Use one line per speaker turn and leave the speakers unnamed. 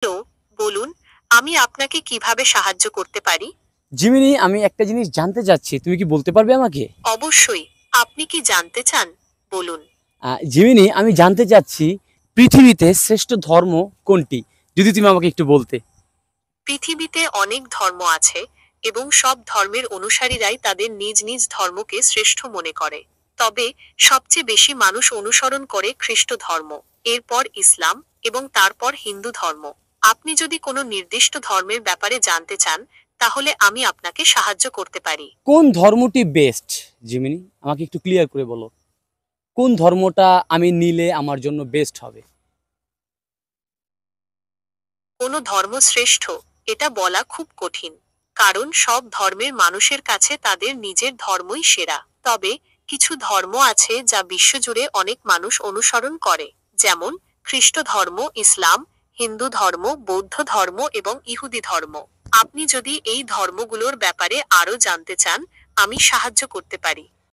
তো বলুন, আমি আপনাকে কিভাবে সাহায্য করতে পারি?
জিমিনি, আমি একটা জিনিস জানতে চাচ্ছি, তুমি কি বলতে পারবে আমাকে?
অবশ্যই। আপনি কি জানতে চান? বলুন।
জিমিনি, আমি জানতে চাচ্ছি পৃথিবীতে শ্রেষ্ঠ ধর্ম কোনটি? যদি তুমি আমাকে একটু বলতে।
পৃথিবীতে অনেক ধর্ম আছে এবং সব ধর্মের অনুসারীরাই তাদের নিজ নিজ ধর্মকে শ্রেষ্ঠ মনে করে। তবে সবচেয়ে বেশি মানুষ অনুসরণ করে খ্রিস্ট ধর্ম, এরপর ইসলাম এবং তারপর হিন্দু ধর্ম। আপনি যদি কোনো নির্দিষ্ট ধর্মের ব্যাপারে জানতে চান, তাহলে আমি আপনাকে সাহায্য করতে পারি।
কোন ধর্মটি বেস্ট? জিমিনি, আমাকে একটু ক্লিয়ার করে বলো। কোন ধর্মটা আমি নিলে আমার জন্য বেস্ট হবে?
কোনো ধর্ম শ্রেষ্ঠ, এটা বলা খুব কঠিন। কারণ সব ধর্মের মানুষের কাছে তাদের নিজের ধর্মই সেরা। তবে কিছু ধর্ম আছে যা বিশ্বজুড়ে অনেক মানুষ অনুসরণ করে। যেমন খ্রিস্ট ধর্ম, ইসলাম, হিন্দু ধর্ম, বৌদ্ধ ধর্ম এবং ইহুদি ধর্ম। আপনি যদি এই ধর্মগুলোর ব্যাপারে আরো জানতে চান, আমি সাহায্য করতে পারি।